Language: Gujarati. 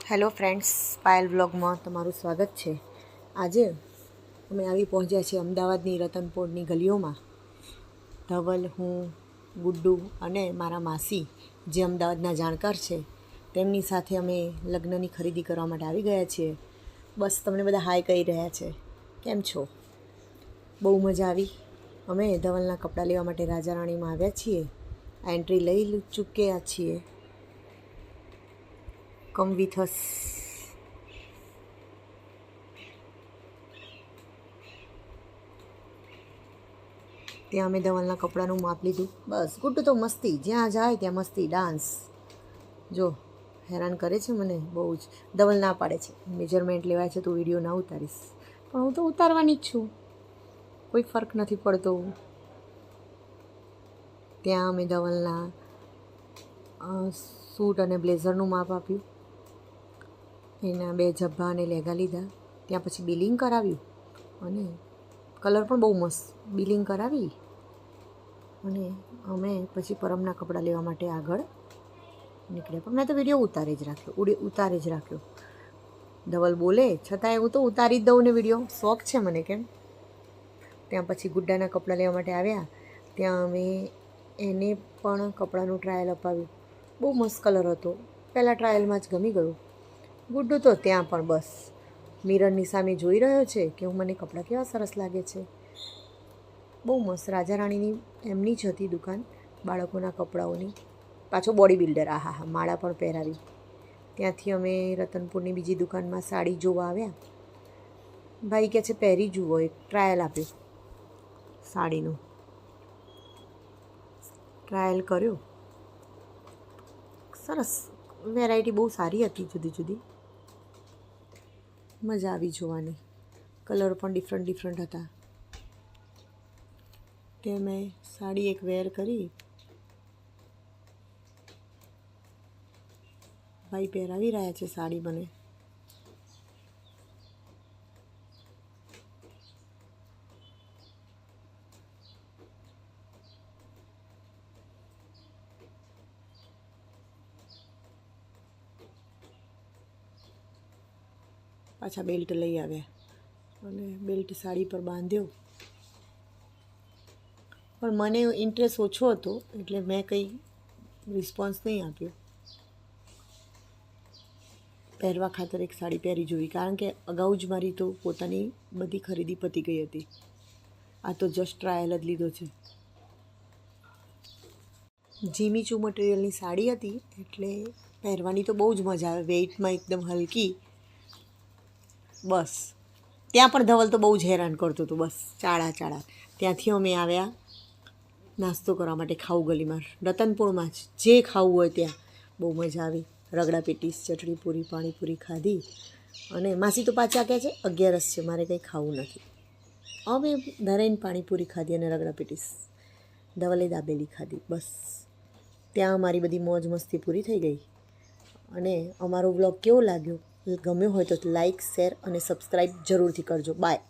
હેલો ફ્રેન્ડ્સ, પાયલ વ્લોગમાં તમારું સ્વાગત છે। આજે અમે આવી પહોંચ્યા છીએ અમદાવાદની રતનપોળની ગલીઓમાં। ધવલ, હું, ગુડ્ડુ અને મારા માસી જે અમદાવાદના જાણકાર છે તેમની સાથે અમે લગ્નની ખરીદી કરવા માટે આવી ગયા છીએ। બસ તમને બધા હાય કહી રહ્યા છે, કેમ છો? બહુ મજા આવી। અમે ધવલના કપડાં લેવા માટે રાજા રાણીમાં આવ્યા છીએ। આ એન્ટ્રી લઈ ચૂક્યા છીએ। Come with us. ત્યાં અમે ધવલના કપડાનું માપ લીધું। બસ ગુડ્ડુ તો મસ્તી, જ્યાં જાય ત્યાં મસ્તી, ડાન્સ। જો હેરાન કરે છે મને બહુ જ। ધવલ ના પાડે છે, મેજરમેન્ટ લેવાય છે તો વિડીયો ના ઉતારીશ, પણ હું તો ઉતારવાની જ છું, કોઈ ફરક નથી પડતો। ત્યાં અમે ધવલના સૂટ અને બ્લેઝરનું માપ આપ્યું, એના 2 ઝભ્ભા અને લેગા લીધા। ત્યાં પછી બિલિંગ કરાવ્યું અને કલર પણ બહુ મસ્ત, બિલિંગ કરાવી અને અમે પછી પરમના કપડાં લેવા માટે આગળ નીકળ્યા। પણ મેં તો વિડીયો ઉતારી જ રાખ્યો। ધવલ બોલે છતાંય હું તો ઉતારી જ દઉં ને વિડીયો, શોખ છે મને, કેમ। ત્યાં પછી ગુડ્ડાના કપડાં લેવા માટે આવ્યા। ત્યાં અમે એને પણ કપડાનું ટ્રાયલ અપાવ્યું। બહુ મસ્ત કલર હતો, પહેલાં ટ્રાયલમાં જ ગમી ગયું। ગુડ્ડુ તો ત્યાં પણ બસ મિરરની સામે જોઈ રહ્યો છે કે મને કપડાં કેવા સરસ લાગે છે। બહુ મસ્ત, રાજા રાણીની એમની જ હતી દુકાન, બાળકોના કપડાઓની, પાછો બોડી બિલ્ડર, આહા માળા પણ પહેરાવી। ત્યાંથી અમે રતનપુરની બીજી દુકાનમાં સાડી જોવા આવ્યા। ભાઈ કહે છે પહેરી જુઓ, એક ટ્રાયલ આપ્યો, સાડીનું ટ્રાયલ કર્યો। સરસ વેરાયટી બહુ સારી હતી, જુદી જુદી, મજા આવી જોવાની। કલર પણ ડિફરન્ટ હતા। તે મેં સાડી એક વેર કરી, ભાઈ પહેરાવી રહ્યા છે સાડી મને। પાછા બેલ્ટ લઈ આવ્યા અને બેલ્ટ સાડી પર બાંધ્યો, પણ મને ઇન્ટરેસ્ટ ઓછો હતો એટલે મેં કંઈ રિસ્પોન્સ નહીં આપ્યો। પહેરવા ખાતર એક સાડી પહેરી જોઈ, કારણ કે અગાઉ જ મારી તો પોતાની બધી ખરીદી પતી ગઈ હતી। આ તો જસ્ટ ટ્રાયલ જ લીધો છે। જીમીચૂ મટીરિયલની સાડી હતી એટલે પહેરવાની તો બહુ જ મજા આવે, વેઇટમાં એકદમ હલકી। બસ ત્યાં પણ ધવલ તો બહુ જ હેરાન કરતો હતો, બસ ચાળા। ત્યાંથી અમે આવ્યા નાસ્તો કરવા માટે ખાઉ ગલીમાં, રતનપુરમાં જ, જે ખાવું હોય ત્યાં। બહુ મજા આવી। રગડા પેટીસ, ચટણી પૂરી, પાણીપુરી ખાધી અને માસી તો પાછા કહે છે 11 છે, મારે કંઈ ખાવું નથી। અમે ધરાઈને પાણીપુરી ખાધી અને રગડા પેટીસ, ધવલે દાબેલી ખાધી। બસ ત્યાં અમારી બધી મોજ મસ્તી પૂરી થઈ ગઈ। અને અમારો વ્લોગ કેવો લાગ્યો, ગમ્યો હોય તો લાઈક, શેર અને સબસ્ક્રાઈબ જરૂરથી કરજો। બાય।